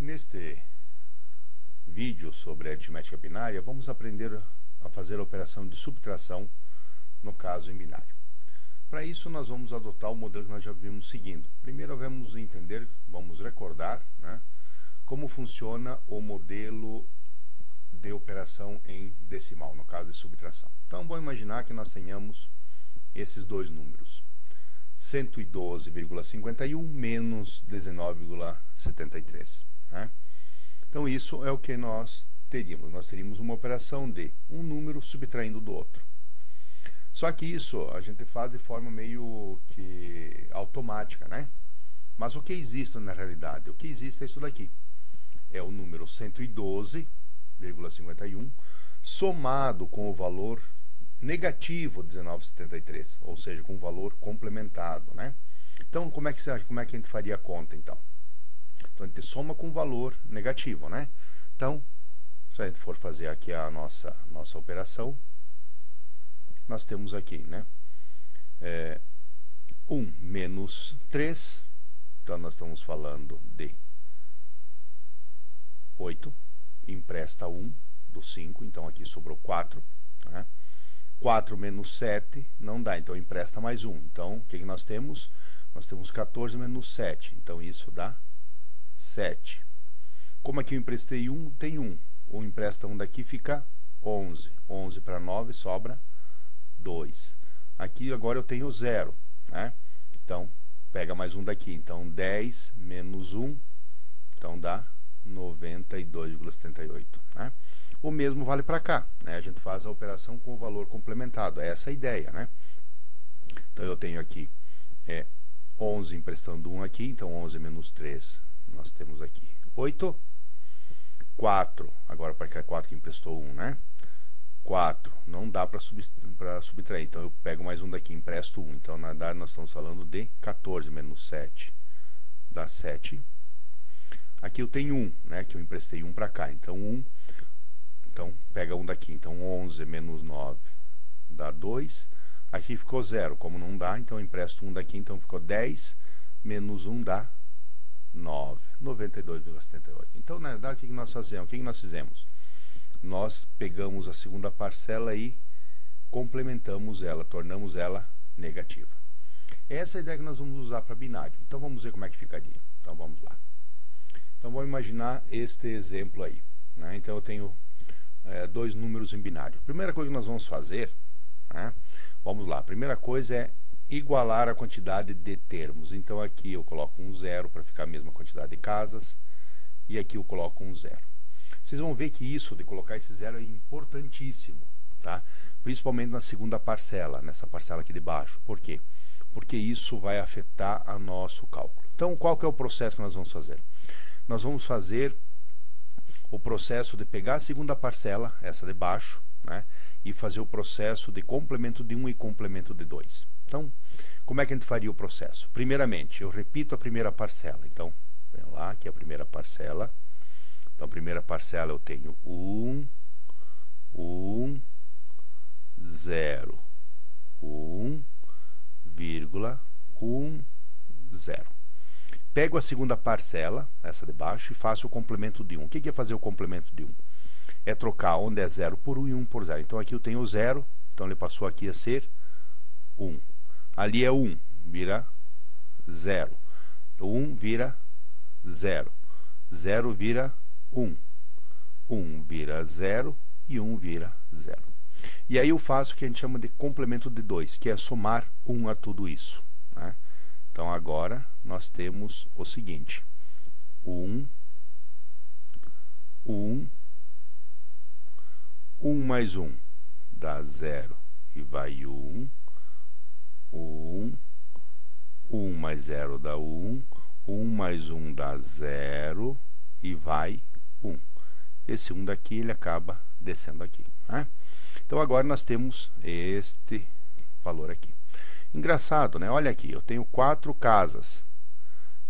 Neste vídeo sobre aritmética binária, vamos aprender a fazer a operação de subtração, no caso em binário. Para isso, nós vamos adotar o modelo que nós já vimos seguindo. Primeiro, vamos entender, vamos recordar, como funciona o modelo de operação em decimal, no caso de subtração. Então, vamos imaginar que nós tenhamos esses dois números. 112,51 menos 19,73. Então isso é o que nós teríamos. Nós teríamos uma operação de um número subtraindo do outro. Só que isso a gente faz de forma meio que automática, Mas o que existe na realidade? O que existe é isso daqui. É o número 112,51 somado com o valor negativo 19,73, ou seja, com o valor complementado, Então, como é que a gente faria a conta, então? Então, a gente soma com o valor negativo, Então, se a gente for fazer aqui a nossa operação, nós temos aqui, 1 menos 3, então nós estamos falando de 8, empresta 1 do 5, então aqui sobrou 4, 4 menos 7 não dá, então empresta mais 1. Então, o que nós temos? Nós temos 14 menos 7, então isso dá 7. Como aqui eu emprestei 1, tem 1. O empresta 1 daqui fica 11. 11 para 9 sobra 2. Aqui agora eu tenho 0, Então, pega mais 1 daqui. Então, 10 menos 1, então dá 92,78, O mesmo vale para cá, A gente faz a operação com o valor complementado. É essa a ideia, Então, eu tenho aqui 11 emprestando 1 aqui. Então, 11 menos 3, nós temos aqui 8. 4, agora para cá 4 que emprestou 1, 4, não dá para subtrair. Então, eu pego mais 1 daqui, empresto 1. Então, na verdade, nós estamos falando de 14 menos 7, dá 7. Aqui eu tenho 1, que eu emprestei 1 para cá. Então, 1, então pega 1 daqui. Então, 11 menos 9 dá 2. Aqui ficou 0. Como não dá, então eu empresto 1 daqui. Então, ficou 10 menos 1 dá 9. 92,78. Então, na verdade, o que nós fazemos? O que nós fizemos? Nós pegamos a segunda parcela e complementamos ela, tornamos ela negativa. Essa é a ideia que nós vamos usar para binário. Então, vamos ver como é que ficaria. Então, vamos lá. Então, vamos imaginar este exemplo aí. Então, eu tenho dois números em binário. Primeira coisa que nós vamos fazer, vamos lá. A primeira coisa é igualar a quantidade de termos. Então, aqui eu coloco um 0 para ficar a mesma quantidade de casas. E aqui eu coloco um 0. Vocês vão ver que isso de colocar esse 0 é importantíssimo, Principalmente na segunda parcela, nessa parcela aqui de baixo. Por quê? Porque isso vai afetar o nosso cálculo. Então, qual que é o processo que nós vamos fazer? Nós vamos fazer o processo de pegar a segunda parcela, essa de baixo, e fazer o processo de complemento de 1 e complemento de 2. Então, como é que a gente faria o processo? Primeiramente, eu repito a primeira parcela. Então, vem lá, aqui é a primeira parcela. Então, a primeira parcela eu tenho 1, 1, 0, 1, 1, 0. Pego a segunda parcela, essa de baixo, e faço o complemento de 1. O que é fazer o complemento de 1? É trocar onde é 0 por 1 e 1 por 0. Então, aqui eu tenho 0, então ele passou aqui a ser 1. Ali é 1, vira 0. 1 vira 0. 0 vira 1. 1 vira 0 e 1 vira 0. E aí eu faço o que a gente chama de complemento de 2, que é somar 1 a tudo isso. Então, agora nós temos o seguinte. 1 mais 1 dá 0 e vai 1. 1 mais 0 dá 1. 1 mais 1 dá 0 e vai 1. Esse 1 daqui, ele acaba descendo aqui. Então, agora nós temos este valor aqui. Engraçado, Olha aqui, eu tenho 4 casas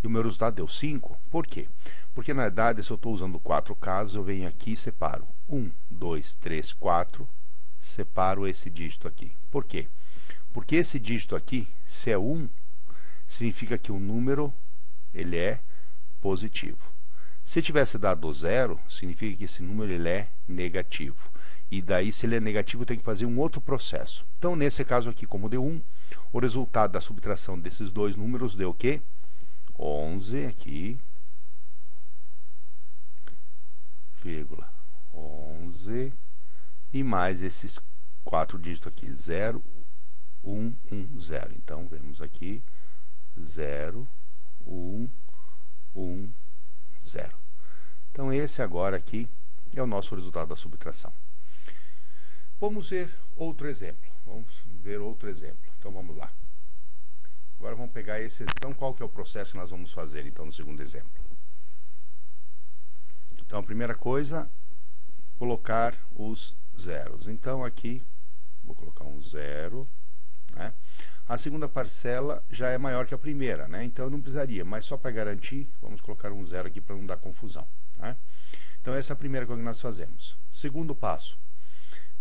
e o meu resultado deu 5. Por quê? Porque, na verdade, se eu estou usando 4 casas, eu venho aqui e separo. 1, 2, 3, 4, separo esse dígito aqui. Por quê? Porque esse dígito aqui, se é 1, significa que o número ele é positivo. Se tivesse dado 0, significa que esse número ele é negativo. E daí, se ele é negativo, tem que fazer um outro processo. Então, nesse caso aqui, como deu 1, o resultado da subtração desses dois números deu o quê? 11 aqui, vírgula, 11, e mais esses 4 dígitos aqui, 0, 1, 1, 0. Então, vemos aqui, 0, 1, 1, 0. Então, esse agora aqui é o nosso resultado da subtração. Vamos ver outro exemplo. Então, vamos lá. Agora vamos pegar esse. Então, qual que é o processo que nós vamos fazer, então, no segundo exemplo? Então, a primeira coisa, colocar os zeros. Então, aqui, vou colocar um 0, né? A segunda parcela já é maior que a primeira, né? Então, eu não precisaria, mas só para garantir, vamos colocar um 0 aqui para não dar confusão, né? Então, essa é a primeira coisa que nós fazemos. Segundo passo,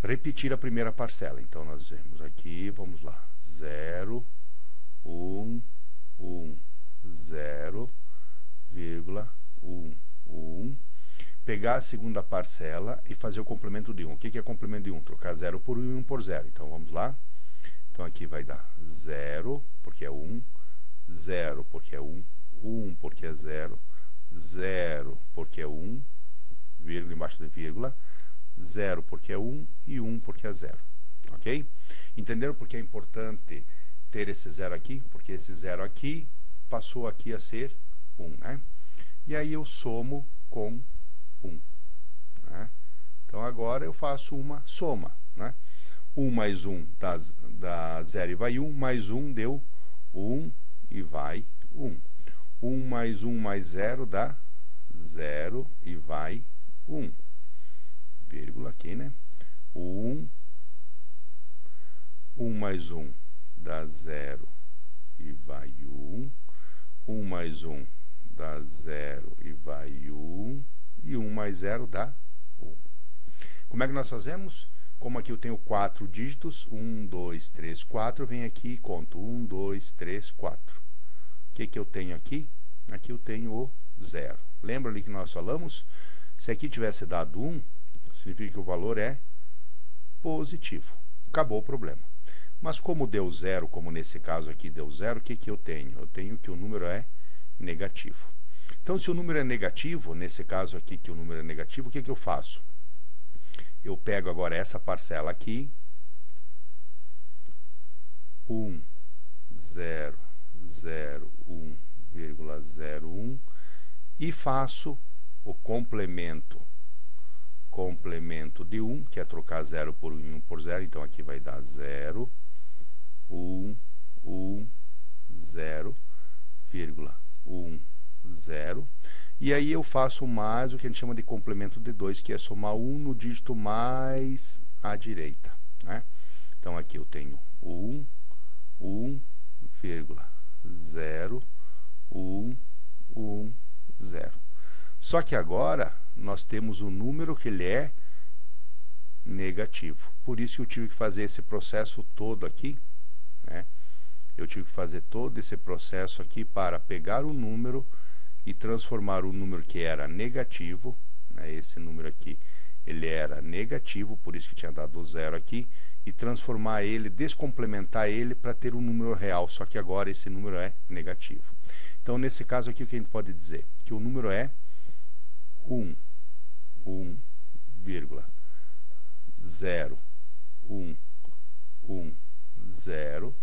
repetir a primeira parcela. Então, nós vemos aqui, vamos lá, 0, 1, 1, 0, vírgula, 1, 1. Pegar a segunda parcela e fazer o complemento de 1. O que é complemento de 1? Trocar 0 por 1 e 1 por 0. Então, vamos lá. Então, aqui vai dar 0, porque é 1, 0, porque é 1, 1, porque é 0, 0, porque é 1, vírgula embaixo de vírgula, 0 porque é 1 e 1 porque é 0. Ok? Entenderam por que é importante ter esse 0 aqui? Porque esse 0 aqui passou aqui a ser 1, né? E aí eu somo com 1. Né? Então, agora eu faço uma soma, né? 1 mais 1 dá 0 e vai 1, mais 1 deu 1 e vai 1. 1 mais 1 mais 0 dá 0 e vai 1. Vírgula aqui, né? 1 mais 1 dá 0 e vai 1. 1 mais 1 dá 0 e vai 1. E 1 mais 0 dá 1. Como é que nós fazemos? Como aqui eu tenho 4 dígitos, 1, 2, 3, 4, eu venho aqui e conto 1, 2, 3, 4. O que eu tenho aqui? Aqui eu tenho o 0. Lembra ali que nós falamos? Se aqui tivesse dado 1, significa que o valor é positivo. Acabou o problema. Mas como deu 0, como nesse caso aqui deu 0, o que eu tenho? Eu tenho que o número é negativo. Então, se o número é negativo, nesse caso aqui que o número é negativo, o que eu faço? Eu pego agora essa parcela aqui, 1, 0, 0, 1,01, e faço o complemento de 1, que é trocar 0 por 1 e 1 por 0, então aqui vai dar 0, 1, 1, 0, vírgula, 1, 0, e aí eu faço mais o que a gente chama de complemento de 2, que é somar 1 no dígito mais à direita, né? Então aqui eu tenho 1, 1, vírgula, 0, 1, 1, 0. Só que agora nós temos um número que ele é negativo. Por isso que eu tive que fazer esse processo todo aqui, né? Eu tive que fazer todo esse processo aqui para pegar o número e transformar o número que era negativo, né? Esse número aqui, ele era negativo, por isso que tinha dado 0 aqui, e transformar ele, descomplementar ele para ter um número real, só que agora esse número é negativo. Então, nesse caso aqui, o que a gente pode dizer? Que o número é 1, 1, 0, 1, 1, 0,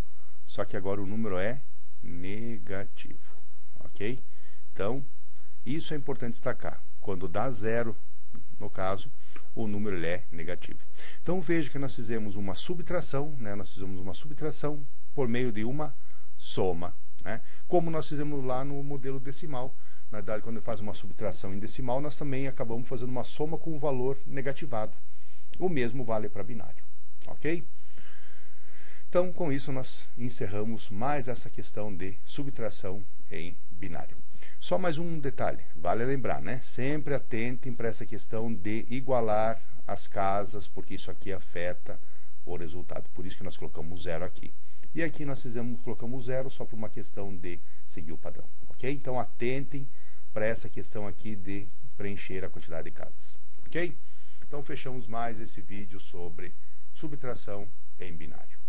só que agora o número é negativo, ok? Então, isso é importante destacar. Quando dá 0, no caso, o número ele é negativo. Então, veja que nós fizemos uma subtração, né? Nós fizemos uma subtração por meio de uma soma, né? Como nós fizemos lá no modelo decimal. Na verdade, quando faz uma subtração em decimal, nós também acabamos fazendo uma soma com um valor negativado. O mesmo vale para binário, ok? Então, com isso, nós encerramos mais essa questão de subtração em binário. Só mais um detalhe, vale lembrar, né? Sempre atentem para essa questão de igualar as casas, porque isso aqui afeta o resultado. Por isso que nós colocamos 0 aqui. E aqui nós colocamos 0 só por uma questão de seguir o padrão, ok? Então, atentem para essa questão aqui de preencher a quantidade de casas. Ok? Então fechamos mais esse vídeo sobre subtração em binário.